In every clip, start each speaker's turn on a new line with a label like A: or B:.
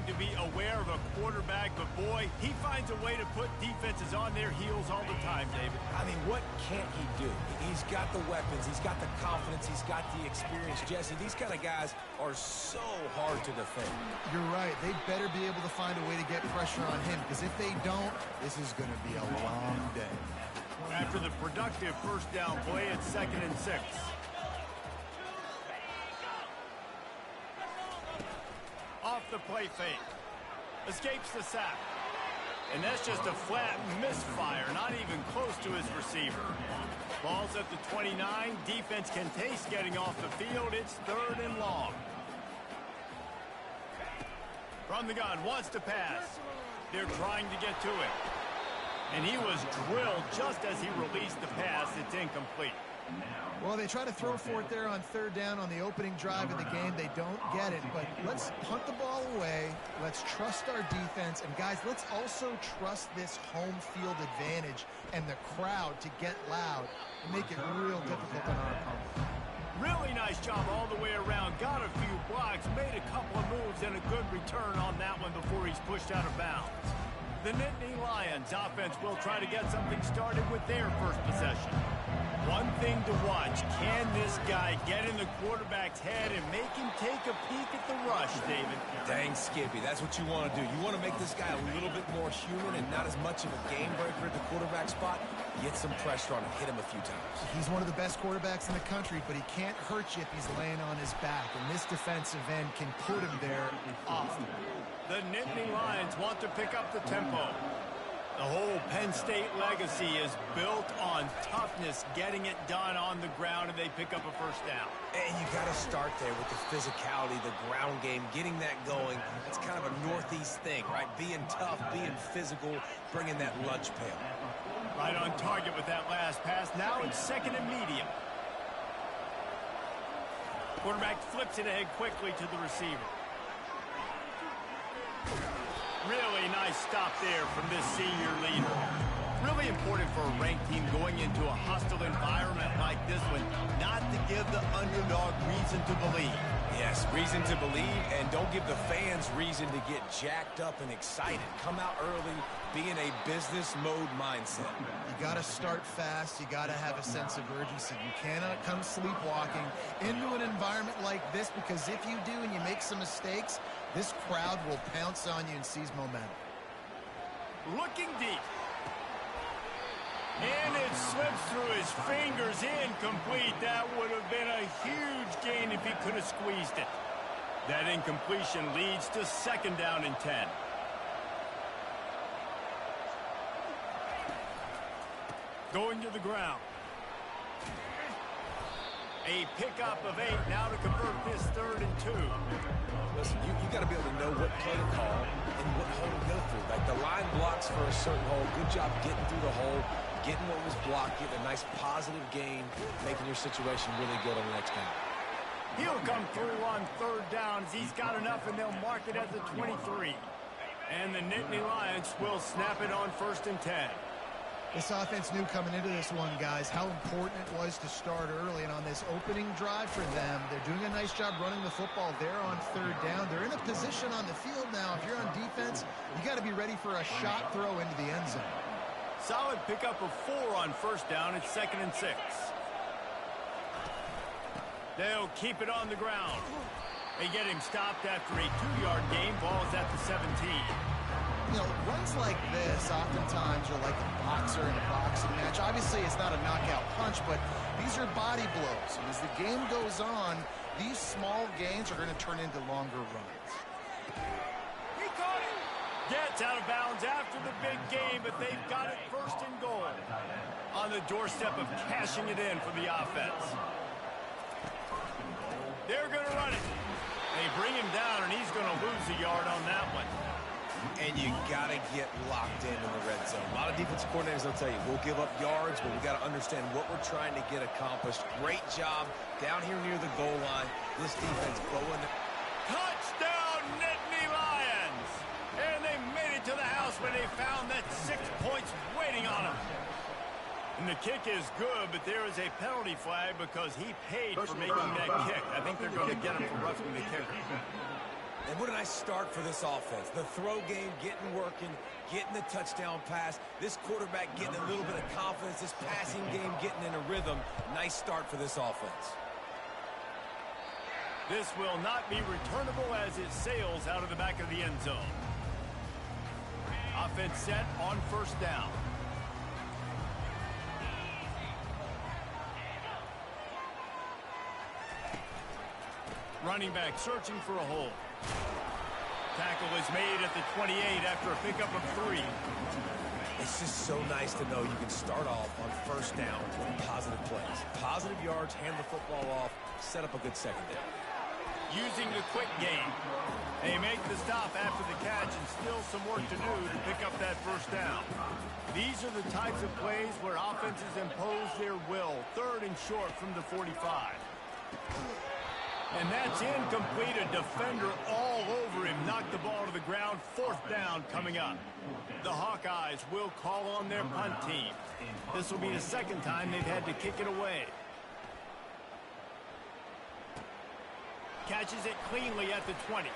A: going to be aware of a quarterback, but boy, he finds a way to put defenses on their heels all the time, David.
B: I mean, what can't he do? He's got the weapons, he's got the confidence, he's got the experience. Jesse, these kind of guys are so hard to defend.
C: You're right. They better be able to find a way to get pressure on him, because if they don't, this is going to be a long day.
A: After the productive first down play, it's 2nd and 6. Off the play fake. Escapes the sack. And that's just a flat misfire, not even close to his receiver. Ball's at the 29. Defense can taste getting off the field. It's 3rd and long. From the gun, wants to pass. They're trying to get to it. And he was drilled just as he released the pass. It's incomplete.
C: Well, they try to throw for it there on 3rd down on the opening drive of the game. They don't get it, but let's punt the ball away. Let's trust our defense. And, guys, let's also trust this home field advantage and the crowd to get loud and make it real difficult on our opponent.
A: Really nice job all the way around. Got a few blocks, made a couple of moves, and a good return on that one before he's pushed out of bounds. The Nittany Lions offense will try to get something started with their first possession. One thing to watch, can this guy get in the quarterback's head and make him take a peek at the rush, David?
B: Dang, Skippy, that's what you want to do. You want to make this guy a little bit more human and not as much of a game breaker at the quarterback spot. Get some pressure on him, hit him a few times.
C: He's one of the best quarterbacks in the country, but he can't hurt you if he's laying on his back, and this defensive end can put him there often.
A: The Nittany Lions want to pick up the tempo. The whole Penn State legacy is built on toughness, getting it done on the ground, and they pick up a first down.
B: And you got to start there with the physicality, the ground game, getting that going. It's kind of a Northeast thing, right? Being tough, being physical, bringing that lunch pail.
A: Right on target with that last pass. Now it's 2nd and medium. Quarterback flips it ahead quickly to the receiver. Really nice stop there from this senior leader. Really important for a ranked team going into a hostile environment like this one, not to give the underdog reason to believe.
B: Yes, reason to believe, and don't give the fans reason to get jacked up and excited. Come out early, be in a business mode mindset.
C: You got to start fast. You got to have a sense of urgency. You cannot come sleepwalking into an environment like this, because if you do and you make some mistakes, this crowd will pounce on you and seize momentum.
A: Looking deep. And it slips through his fingers, incomplete. That would have been a huge gain if he could have squeezed it. That incompletion leads to 2nd down and 10. Going to the ground. A pickup of 8 now to convert this 3rd and 2.
B: Listen, you got to be able to know what play to call and what hole to go through. Like the line blocks for a certain hole. Good job getting through the hole, getting what was blocked, getting a nice positive gain, making your situation really good on the next game.
A: He'll come through on 3rd down as he's got enough, and they'll mark it at the 23. And the Nittany Lions will snap it on 1st and 10.
C: This offense knew coming into this one, guys, how important it was to start early. And on this opening drive for them, they're doing a nice job running the football there on 3rd down. They're in a position on the field now. If you're on defense, you got to be ready for a shot throw into the end zone.
A: Solid pickup of 4 on 1st down. It's 2nd and 6. They'll keep it on the ground. They get him stopped after a 2-yard gain. Ball's at the 17.
C: You know, runs like this oftentimes are like a boxer in a boxing match. Obviously, it's not a knockout punch, but these are body blows. And as the game goes on, these small gains are going to turn into longer runs.
A: He caught it. Gets out of bounds after the big game, but they've got it 1st and goal. On the doorstep of cashing it in for the offense. They're going to run it. They bring him down, and he's going to lose a yard on that one.
B: And you got to get locked in the red zone. A lot of defensive coordinators will tell you, we'll give up yards, but we got to understand what we're trying to get accomplished. Great job down here near the goal line. This defense going.
A: Touchdown, Nittany Lions! And they made it to the house when they found that 6 points waiting on them. And the kick is good, but there is a penalty flag because he paid for making that kick. I think they're going to get him for roughing the kicker.
B: And what a nice start for this offense. The throw game getting working, getting the touchdown pass. This quarterback getting a little bit of confidence. This passing game getting in a rhythm. Nice start for this offense.
A: This will not be returnable as it sails out of the back of the end zone. Offense set on first down. Running back searching for a hole. Tackle is made at the 28 after a pickup of 3.
B: It's just so nice to know you can start off on first down with positive plays. Positive yards, hand the football off, set up a good second down.
A: Using the quick game. They make the stop after the catch and still some work to do to pick up that first down. These are the types of plays where offenses impose their will. 3rd and short from the 45. And that's incomplete. A defender all over him. Knocked the ball to the ground. 4th down coming up. The Hawkeyes will call on their punt team. This will be the 2nd time they've had to kick it away. Catches it cleanly at the 20.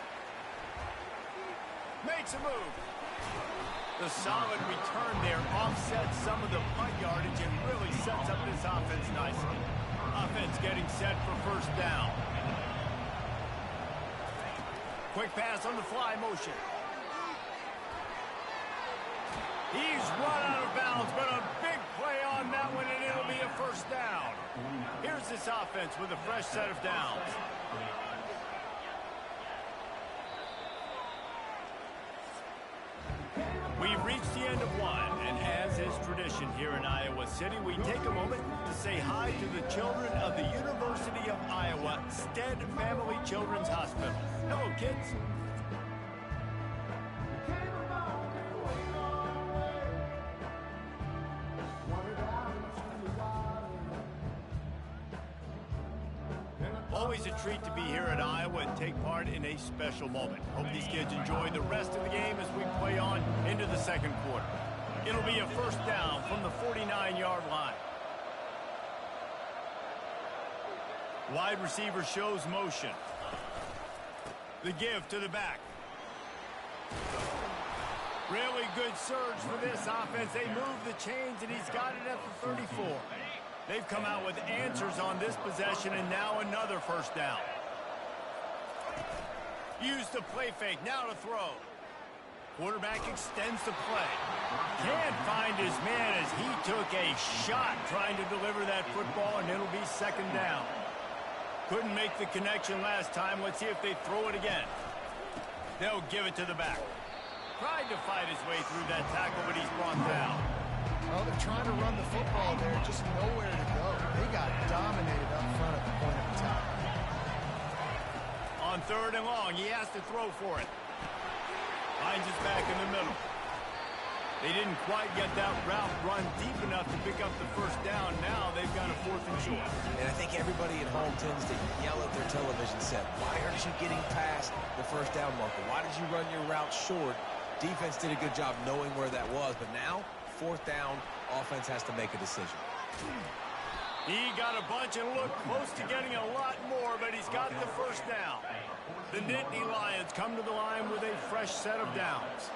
A: Makes a move. The solid return there offsets some of the punt yardage and really sets up this offense nicely. Offense getting set for first down. Quick pass on the fly motion. He's run out of bounds, but a big play on that one, and it'll be a first down. Here's this offense with a fresh set of downs. We've reached the end of one, and as is tradition here in Iowa City, we take a moment to say hi to the children of the University of Iowa Stead Family Children's Hospital. Hello, kids. Always a treat to be here at Iowa and take part in a special moment. Hope these kids enjoy the rest of the game as we play on into the 2nd quarter. It'll be a first down from the 49-yard line. Wide receiver shows motion. The give to the back. Really good surge for this offense. They move the chains, and he's got it at the 34. They've come out with answers on this possession, and now another first down. Use the play fake, now to throw. Quarterback extends the play. Can't find his man as he took a shot trying to deliver that football, and it'll be 2nd down. Couldn't make the connection last time. Let's see if they throw it again. They'll give it to the back. Tried to fight his way through that tackle, but he's brought down.
C: Well, they're trying to run the football there, just nowhere to go. They got dominated up front at the point of attack.
A: On 3rd and long, he has to throw for it. Finds his back in the middle. They didn't quite get that route run deep enough to pick up the first down. Now they've got a 4th and short.
B: And I think everybody at home tends to yell at their television set. Why aren't you getting past the first down marker? Why did you run your route short? Defense did a good job knowing where that was, but now 4th down, offense has to make a decision.
A: He got a bunch and looked close to getting a lot more, but he's got the first down. The Nittany Lions come to the line with a fresh set of downs.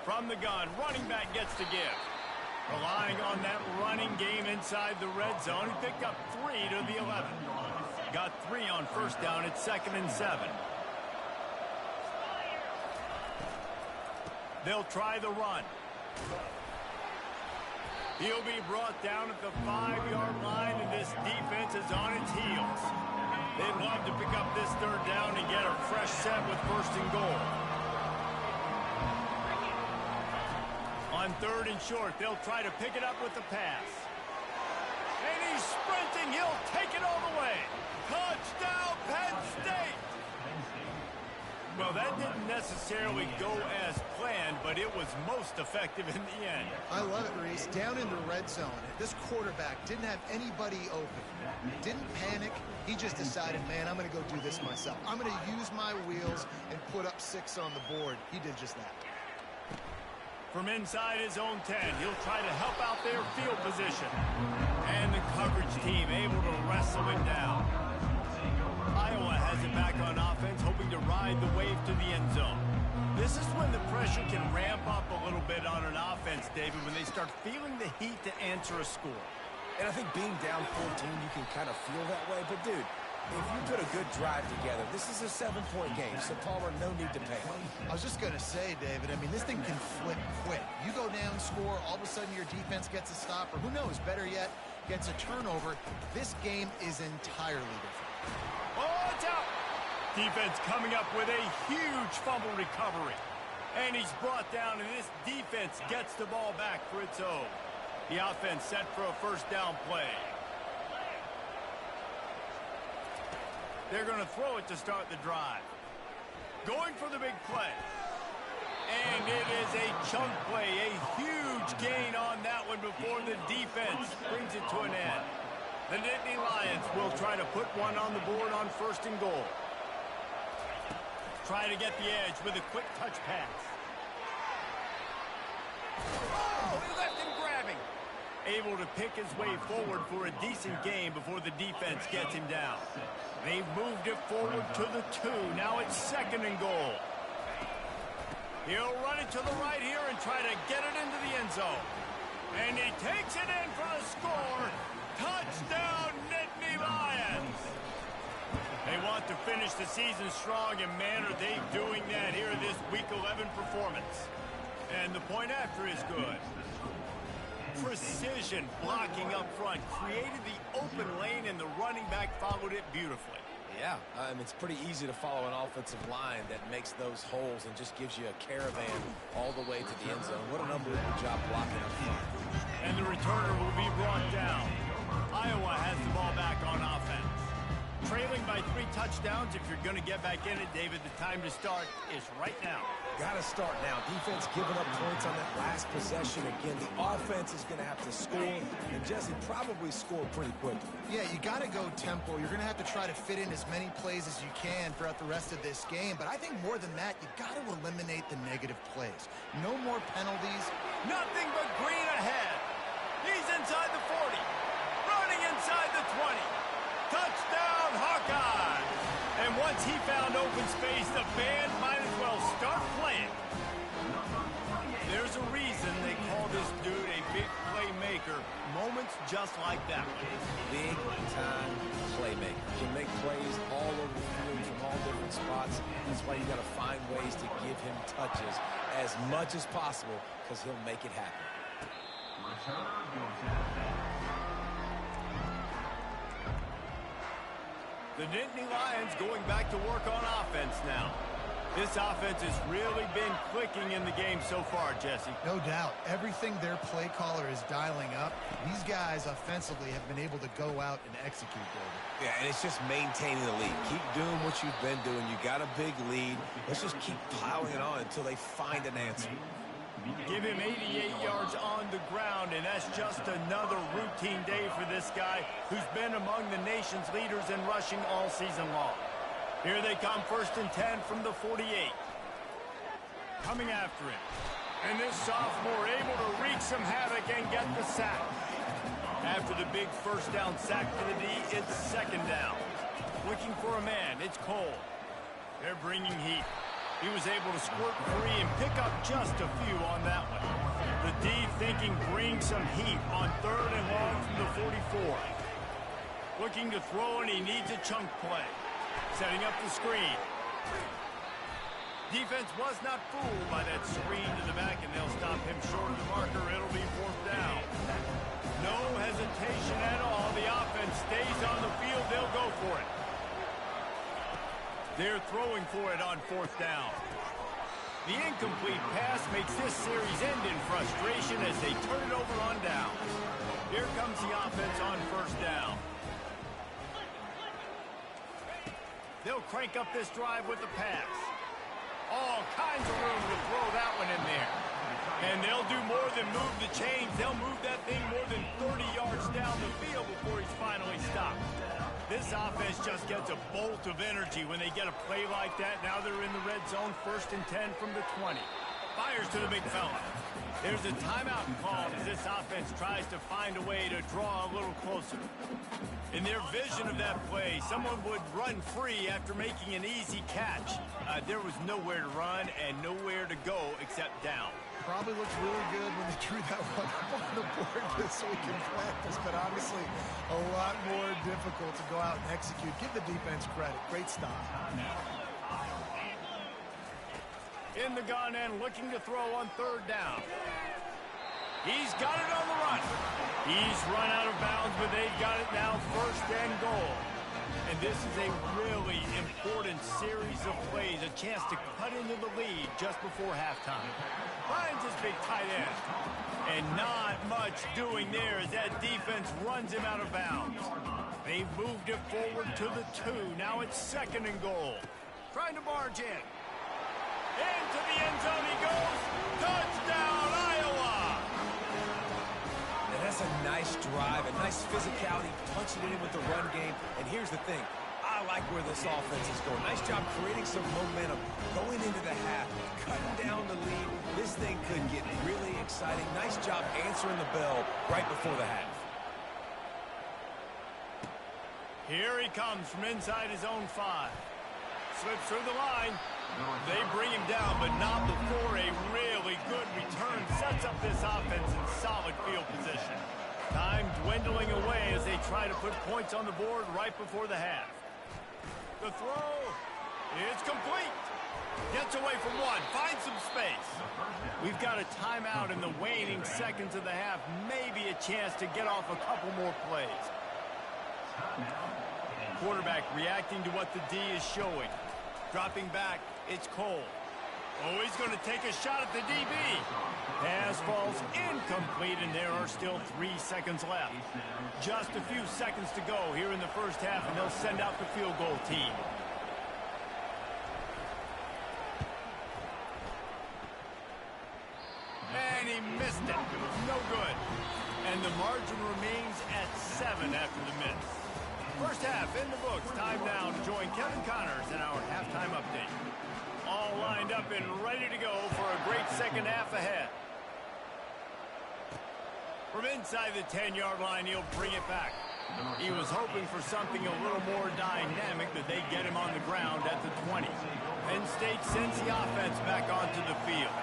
A: From the gun, running back gets to give. Relying on that running game inside the red zone, he picked up 3 to the 11. Got 3 on first down at 2nd and 7. They'll try the run. He'll be brought down at the 5-yard line, and this defense is on its heels. They'd love to pick up this 3rd down and get a fresh set with 1st and goal. On 3rd and short, they'll try to pick it up with the pass. And he's sprinting. He'll take it all the way. Touchdown, Penn State! Well, that didn't necessarily go as planned, but it was most effective in the end.
C: I love it, Reese. Down in the red zone, this quarterback didn't have anybody open. Didn't panic. He just decided, man, I'm going to go do this myself. I'm going to use my wheels and put up 6 on the board. He did just that.
A: From inside his own 10, he'll try to help out their field position. And the coverage team able to wrestle him down. Iowa has a back on offense, hoping to ride the wave to the end zone. This is when the pressure can ramp up a little bit on an offense, David, when they start feeling the heat to answer a score.
B: And I think being down 14, you can kind of feel that way. But, dude, if you put a good drive together, this is a 7-point game, so Palmer, no need to panic.
C: I was just going to say, David, I mean, this thing can flip quick. You go down, score, all of a sudden your defense gets a stop, or who knows, better yet, gets a turnover. This game is entirely different.
A: Oh, it's out! Defense coming up with a huge fumble recovery. And he's brought down, and this defense gets the ball back for its own. The offense set for a first down play. They're going to throw it to start the drive. Going for the big play. And it is a chunk play, a huge gain on that one before the defense brings it to an end. The Nittany Lions will try to put one on the board on first and goal. Try to get the edge with a quick touch pass. Oh, he left him grabbing. Able to pick his way forward for a decent gain before the defense gets him down. They've moved it forward to the 2. Now it's second and goal. He'll run it to the right here and try to get it into the end zone. And he takes it in for the score. Touchdown, Nittany Lions. They want to finish the season strong, and man, are they doing that here in this Week 11 performance. And the point after is good. Precision blocking up front created the open lane, and the running back followed it beautifully.
B: Yeah, it's pretty easy to follow an offensive line that makes those holes and just gives you a caravan all the way to the end zone. What an unbelievable job blocking up front.
A: And the returner will be brought down. Iowa has the ball back on offense. Trailing by 3 touchdowns. If you're going to get back in it, David, the time to start is right now.
B: Got to start now. Defense giving up points on that last possession. Again, the offense is going to have to score, and Jesse probably score pretty quickly.
C: Yeah, you got to go tempo. You're going to have to try to fit in as many plays as you can throughout the rest of this game. But I think more than that, you got to eliminate the negative plays. No more penalties.
A: Nothing but green ahead. He's inside the 40. Running inside the 20. Touchdown, Hawkeye! And once he found open space, the band might as well start playing. There's a reason they call this dude a big playmaker. Moments just like that one.
B: Big-time playmaker. Can make plays all over the field from all different spots. That's why you got to find ways to give him touches as much as possible, because he'll make it happen.
A: The Nittany Lions going back to work on offense now. This offense has really been clicking in the game so far, Jesse.
C: No doubt. Everything their play caller is dialing up, these guys offensively have been able to go out and execute, David.
B: Yeah, and it's just maintaining the lead. Keep doing what you've been doing. You got a big lead. Let's just keep piling it on until they find an answer.
A: Give him 88 yards on the ground, and that's just another routine day for this guy who's been among the nation's leaders in rushing all season long. Here they come, first and 10 from the 48. Coming after him. And this sophomore able to wreak some havoc and get the sack. After the big first down sack to the D, it's second down. Looking for a man, it's Cole. They're bringing heat. He was able to squirt free and pick up just a few on that one. The D thinking bring some heat on third and long from the 44. Looking to throw, and he needs a chunk play. Setting up the screen. Defense was not fooled by that screen to the back, and they'll stop him short of the marker. It'll be fourth down. No hesitation at all. The offense stays on the field. They'll go for it. They're throwing for it on fourth down. The incomplete pass makes this series end in frustration as they turn it over on down. Here comes the offense on first down. They'll crank up this drive with the pass. All kinds of room to throw that one in there. And they'll do more than move the chains. They'll move that thing more than 30 yards down the field before he's finally stopped. This offense just gets a bolt of energy when they get a play like that. Now they're in the red zone, first and 10 from the 20. Fires to the big fella. There's a timeout called as this offense tries to find a way to draw a little closer. In their vision of that play, someone would run free after making an easy catch. There was nowhere to run and nowhere to go except down.
C: Probably looked really good when they drew that one up on the board this week in practice, but obviously a lot more difficult to go out and execute. Give the defense credit. Great stop.
A: In the gun and looking to throw on third down. He's got it on the run. He's run out of bounds, but they've got it now first and goal. And this is a really important series of plays, a chance to cut into the lead just before halftime. Finds his big tight end. And not much doing there as that defense runs him out of bounds. They've moved it forward to the 2. Now it's second and goal. Trying to barge in. Into the end zone he goes. Touchdown, Iowa!
B: And that's a nice drive, a nice physicality, punching it in with the run game. And here's the thing. I like where this offense is going. Nice job creating some momentum going into the half, cutting down the lead. This thing could get really exciting. Nice job answering the bell right before the half.
A: Here he comes from inside his own 5. Slips through the line. They bring him down, but not before a really good return sets up this offense in solid field position. Time dwindling away as they try to put points on the board right before the half. The throw is complete. Gets away from one, finds some space. We've got a timeout in the waning seconds of the half. Maybe a chance to get off a couple more plays. Quarterback reacting to what the D is showing. Dropping back, it's Cole. Oh, he's going to take a shot at the DB. Pass falls incomplete, and there are still 3 seconds left. Just a few seconds to go here in the first half, and they'll send out the field goal team. And he missed it. No good. And the margin remains at 7 after the miss. First half in the books. Time now to join Kevin Connors in our halftime update. All lined up and ready to go for a great second half ahead. From inside the 10-yard line, he'll bring it back. He was hoping for something a little more dynamic, but they get him on the ground at the 20. Penn State sends the offense back onto the field.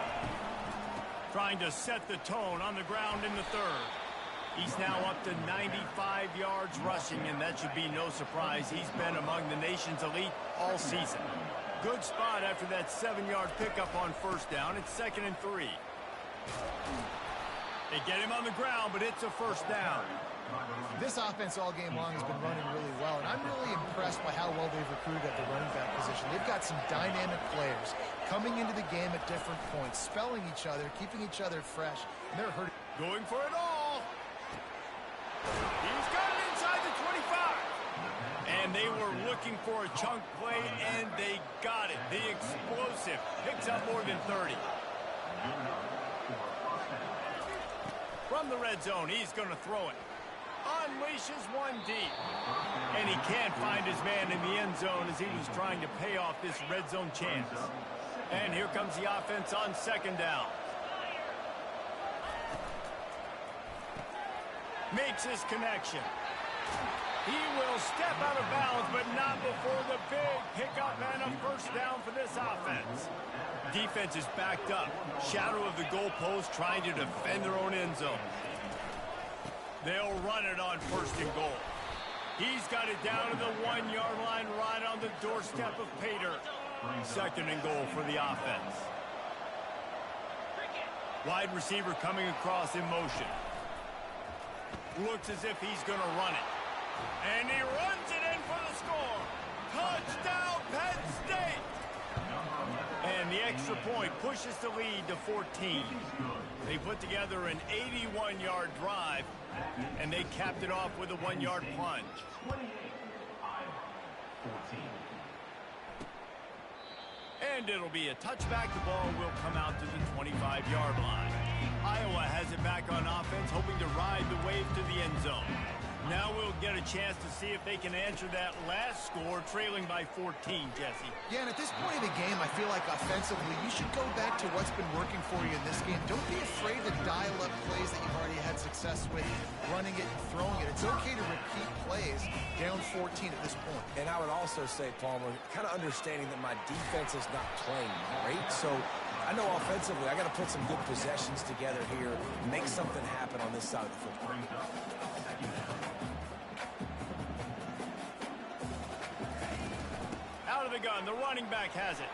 A: Trying to set the tone on the ground in the third. He's now up to 95 yards rushing, and that should be no surprise. He's been among the nation's elite all season. Good spot after that 7-yard pickup on first down. It's 2nd and 3. They get him on the ground, but it's a first down.
C: This offense all game long has been running really well, and I'm really impressed by how well they've recruited at the running back position. They've got some dynamic players coming into the game at different points, spelling each other, keeping each other fresh, and they're hurting.
A: Going for it all. He's got it inside the 25. And they were looking for a chunk play, and they got it. The explosive picks up more than 30. From the red zone, he's going to throw it. Unleashes one deep. And he can't find his man in the end zone as he was trying to pay off this red zone chance. And here comes the offense on second down. Makes his connection. He will step out of bounds, but not before the big pickup and a first down for this offense. Defense is backed up. Shadow of the goalpost trying to defend their own end zone. They'll run it on first and goal. He's got it down to the 1-yard line right on the doorstep of Pater. 2nd and goal for the offense. Wide receiver coming across in motion. Looks as if he's going to run it. And he runs it in for the score. Touchdown, Penn State! And the extra point pushes the lead to 14. They put together an 81-yard drive, and they capped it off with a 1-yard plunge. And it'll be a touchback. The ball will come out to the 25-yard line. Iowa has it back on offense, hoping to ride the wave to the end zone. Now we'll get a chance to see if they can answer that last score, trailing by 14, Jesse.
C: Yeah, and at this point in the game, I feel like offensively, you should go back to what's been working for you in this game. Don't be afraid to dial up plays that you've already had success with, running it and throwing it. It's okay to repeat plays down 14 at this point.
B: And I would also say, Palmer, kind of understanding that my defense is not playing great, so I know offensively I got to put some good possessions together here, make something happen on this side of the football.
A: Out of the gun, the running back has it.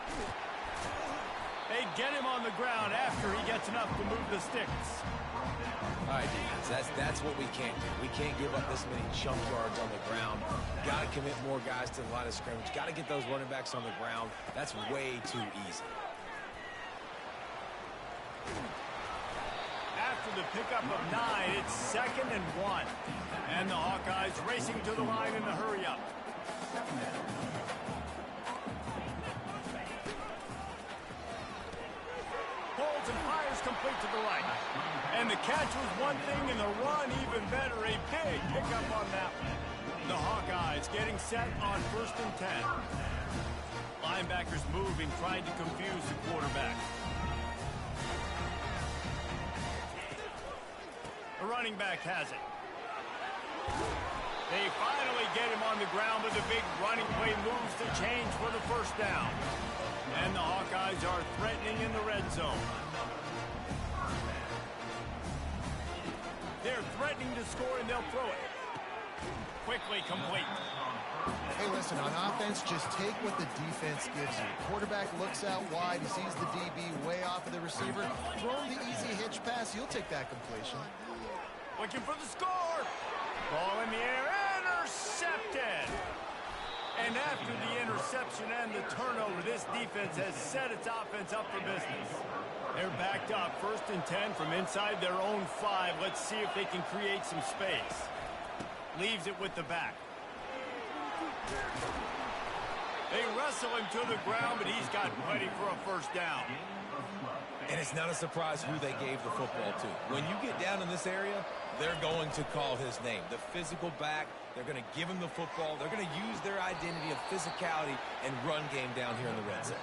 A: They get him on the ground after he gets enough to move the sticks.
B: All right, defense, that's what we can't do. We can't give up this many chunk yards on the ground. Got to commit more guys to the line of scrimmage. Got to get those running backs on the ground. That's way too easy.
A: After the pickup of 9, it's 2nd and 1. And the Hawkeyes racing to the line in a hurry-up. Pulls and fires complete to the right. And the catch was one thing, and the run even better. A big pickup on that one. The Hawkeyes getting set on 1st and 10. Linebackers moving, trying to confuse the quarterback. The running back has it. They finally get him on the ground, but the big running play moves the change for the 1st down. And the Hawkeyes are threatening in the red zone. They're threatening to score, and they'll throw it. Quickly complete.
C: Hey, listen, on offense, just take what the defense gives you. Quarterback looks out wide. He sees the DB way off of the receiver. Throw him the easy hitch pass. You'll take that completion.
A: Looking for the score. Ball in the air. Intercepted. And after the interception and the turnover, this defense has set its offense up for business. They're backed up 1st and 10 from inside their own 5. Let's see if they can create some space. Leaves it with the back. They wrestle him to the ground, but he's got plenty for a 1st down.
B: And it's not a surprise who they gave the football to. When you get down in this area, they're going to call his name. The physical back, they're going to give him the football. They're going to use their identity of physicality and run game down here in the red zone.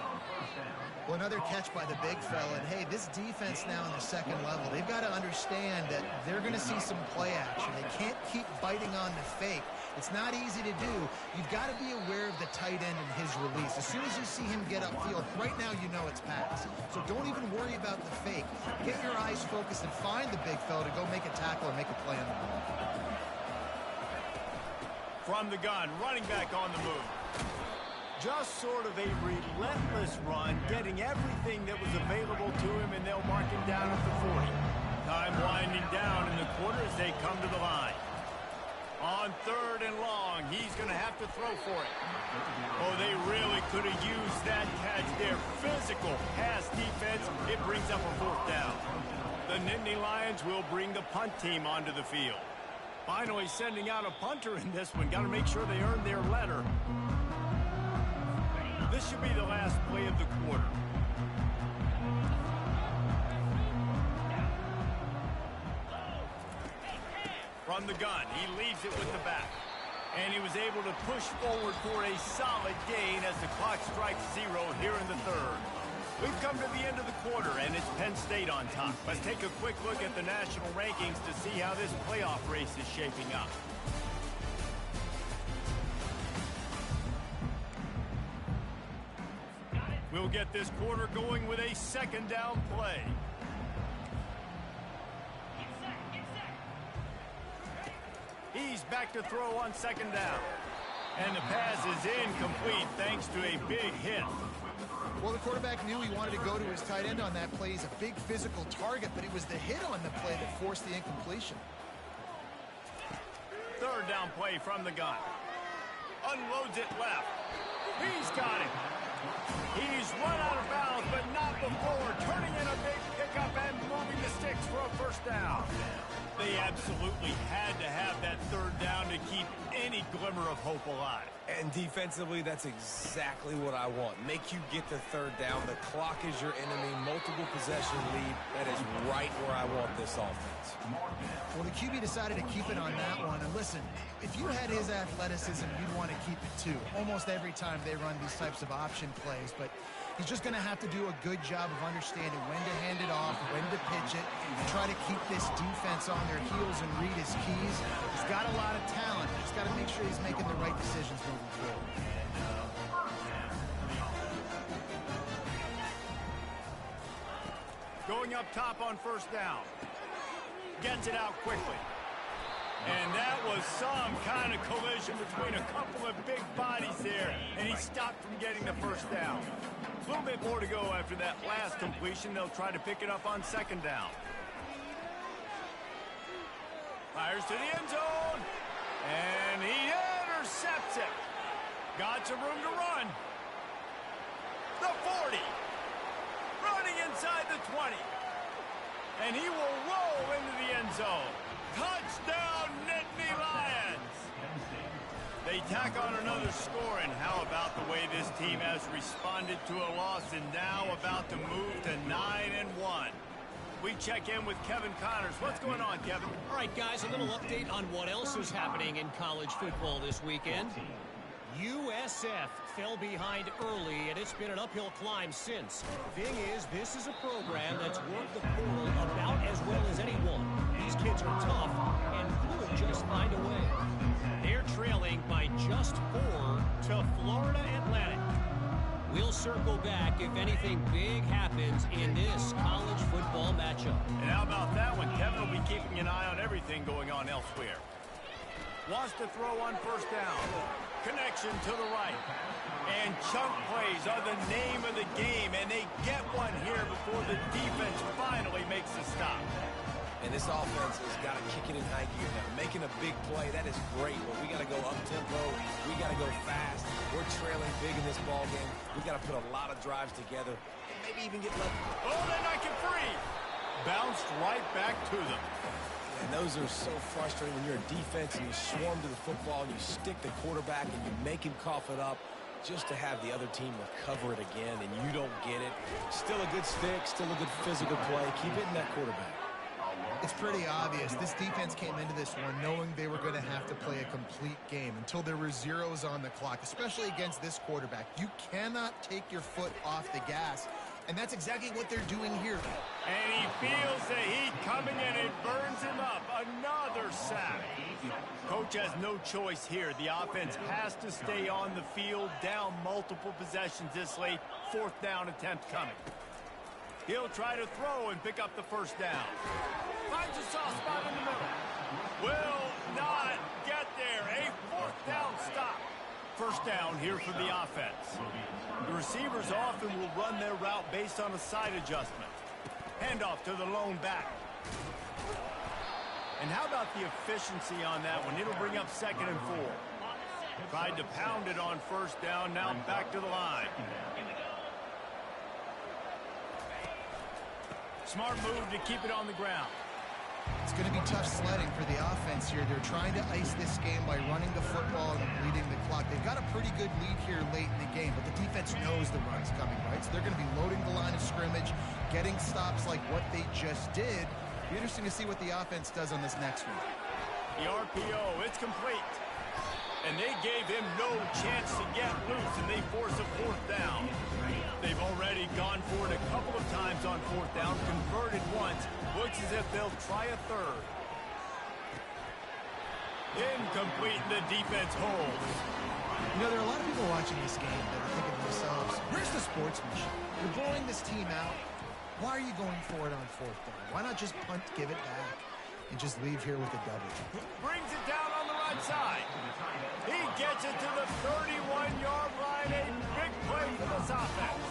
C: Well, another catch by the big fella. And, hey, this defense now in the 2nd level, they've got to understand that they're going to see some play action. They can't keep biting on the fake. It's not easy to do. You've got to be aware of the tight end and his release. As soon as you see him get upfield, right now you know it's pass. So don't even worry about the fake. Get your eyes focused and find the big fella to go make a tackle or make a play on the ball.
A: From the gun, running back on the move. Just sort of a relentless run, getting everything that was available to him, and they'll mark him down at the 40. Time winding down in the quarter as they come to the line. On 3rd and long, he's going to have to throw for it. Oh, they really could have used that catch there. Physical pass defense. It brings up a 4th down. The Nittany Lions will bring the punt team onto the field. Finally sending out a punter in this one. Got to make sure they earn their letter. This should be the last play of the quarter. From the gun, he leaves it with the back. And he was able to push forward for a solid gain as the clock strikes 0 here in the 3rd. We've come to the end of the quarter, and it's Penn State on top. Let's take a quick look at the national rankings to see how this playoff race is shaping up. We'll get this quarter going with a 2nd down play. He's back to throw on 2nd down. And the pass is incomplete thanks to a big hit.
C: Well, the quarterback knew he wanted to go to his tight end on that play. He's a big physical target, but it was the hit on the play that forced the incompletion.
A: 3rd down play from the gun. Unloads it left. He's got it. He's run out of bounds, but not before turning in a big pickup and moving the sticks for a 1st down. They have absolutely had to have that third down to keep any glimmer of hope alive.
B: And defensively, that's exactly what I want. Make you get the third down. The clock is your enemy. Multiple possession lead. That is right where I want this offense.
C: Well, the QB decided to keep it on that one. And listen, if you had his athleticism, you'd want to keep it too. Almost every time they run these types of option plays. But he's just going to have to do a good job of understanding when to hand it off, when to pitch it, and try to keep this defense on their heels and read his keys. He's got a lot of talent. He's got to make sure he's making the right decisions moving forward.
A: Going up top on first down. Gets it out quickly. And that was some kind of collision between a couple of big bodies there, and he stopped from getting the first down. A little bit more to go after that last completion. They'll try to pick it up on second down. Fires to the end zone, and he intercepts it. Got some room to run. The 40. Running inside the 20. And he will roll into the end zone. Touchdown, Nittany Lions! They tack on another score, and how about the way this team has responded to a loss and now about to move to 9-1. We check in with Kevin Connors. What's going on, Kevin?
D: All right, guys, a little update on what else is happening in college football this weekend. USF fell behind early, and it's been an uphill climb since. Thing is, this is a program that's worked the portal about as well as anyone. These kids are tough and could just find a way. They're trailing by just 4 to Florida Atlantic. We'll circle back if anything big happens in this college football matchup.
A: And how about that one? Kevin will be keeping an eye on everything going on elsewhere. Wants to throw on first down. Connection to the right. And chunk plays are the name of the game, and they get one here before the defense finally makes a stop.
B: And this offense has got to kick it in high gear now. Making a big play, that is great, but we got to go up-tempo. We got to go fast. We're trailing big in this ball game. We got to put a lot of drives together and maybe even get lucky.
A: Oh, they knock it free. Bounced right back to them.
B: And those are so frustrating when you're a defense and you swarm to the football and you stick the quarterback and you make him cough it up just to have the other team recover it again and you don't get it. Still a good stick, still a good physical play. Keep hitting that quarterback.
C: It's pretty obvious. This defense came into this one knowing they were going to have to play a complete game until there were zeros on the clock, especially against this quarterback. You cannot take your foot off the gas, and that's exactly what they're doing here.
A: And he feels the heat coming in. It burns him up. Another sack. Coach has no choice here. The offense has to stay on the field, down multiple possessions this late. Fourth down attempt coming. He'll try to throw and pick up the first down. Finds a soft spot in the middle. Will not get there. A fourth down stop. First down here for the offense. The receivers often will run their route based on a side adjustment. Handoff to the lone back. And how about the efficiency on that one? It'll bring up 2nd and 4. Tried to pound it on first down. Now back to the line. Smart move to keep it on the ground.
C: It's going to be tough sledding for the offense here. They're trying to ice this game by running the football and bleeding the clock. They've got a pretty good lead here late in the game, but the defense knows the run's coming, right? So they're going to be loading the line of scrimmage, getting stops like what they just did. Be interesting to see what the offense does on this next one.
A: The RPO, it's complete. And they gave him no chance to get loose, and they force a fourth down. They've already gone for it a couple of times on fourth down, converted once. Looks as if they'll try a third. Incomplete, the defense holds.
C: You know, there are a lot of people watching this game that are thinking to themselves, where's the sportsmanship? You're blowing this team out. Why are you going for it on fourth down? Why not just punt, give it back, and just leave here with a W?
A: Brings it down on the right side. He gets it to the 31-yard line. A big play for this offense.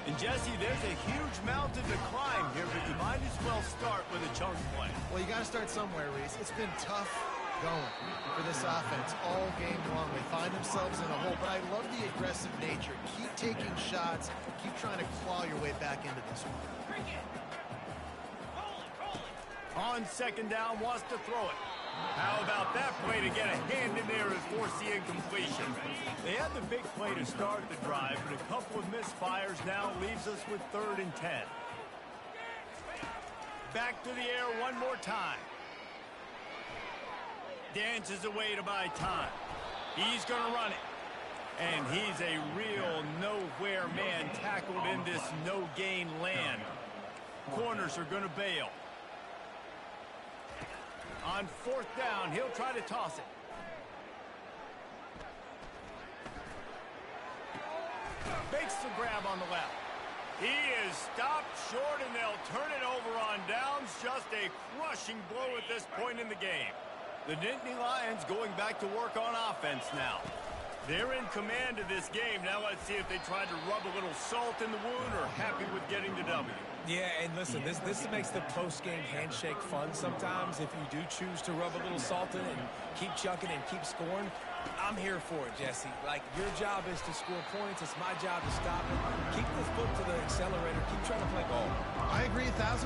A: And Jesse, there's a huge mountain to climb here, but you might as well start with a chunk play.
C: Well, you got to start somewhere, Reese. It's been tough going for this offense all game long. They find themselves in a hole, but I love the aggressive nature. Keep taking shots. Keep trying to claw your way back into this one.
A: On second down, wants to throw it. How about that play to get a hand in there and force the incompletion? They had the big play to start the drive, but a couple of misfires now leaves us with 3rd and 10. Back to the air one more time. Dances away to buy time. He's going to run it. And he's a real nowhere man tackled in this no-gain land. Corners are going to bail. On 4th down, he'll try to toss it. Makes the grab on the left. He is stopped short, and they'll turn it over on downs. Just a crushing blow at this point in the game. The Nittany Lions going back to work on offense now. They're in command of this game. Now let's see if they try to rub a little salt in the wound or happy with getting the W.
B: Yeah, and listen, this makes the post-game handshake fun sometimes. If you do choose to rub a little salt in it and keep chucking and keep scoring, I'm here for it, Jesse. Like, your job is to score points. It's my job to stop it. Keep the foot to the accelerator. Keep trying to play ball.
C: I agree 1,000%.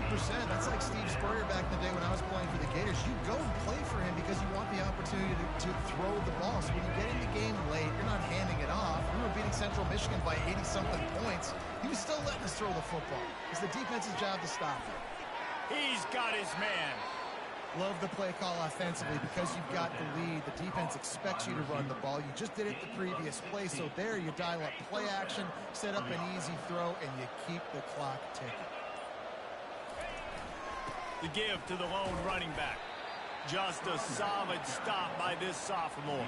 C: That's like Steve Spurrier back in the day when I was playing for the Gators. You go and play for him because you want the opportunity to throw the ball. So when you get in the game late, you're not handing it off. We were beating Central Michigan by 80-something points. He was still letting us throw the football. It's the defense's job to stop it.
A: He's got his man.
C: Love the play call offensively because you've got the lead. The defense expects you to run the ball. You just did it the previous play, so there you dial up play action, set up an easy throw, and you keep the clock ticking.
A: The give to the lone running back. Just a solid stop by this sophomore.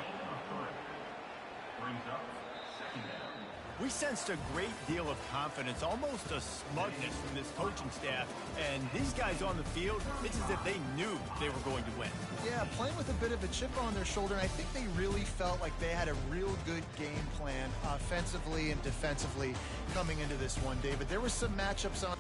A: We sensed a great deal of confidence, almost a smugness from this coaching staff. And these guys on the field, it's as if they knew they were going to win.
C: Yeah, playing with a bit of a chip on their shoulder. And I think they really felt like they had a real good game plan offensively and defensively coming into this one, David. There were some matchups on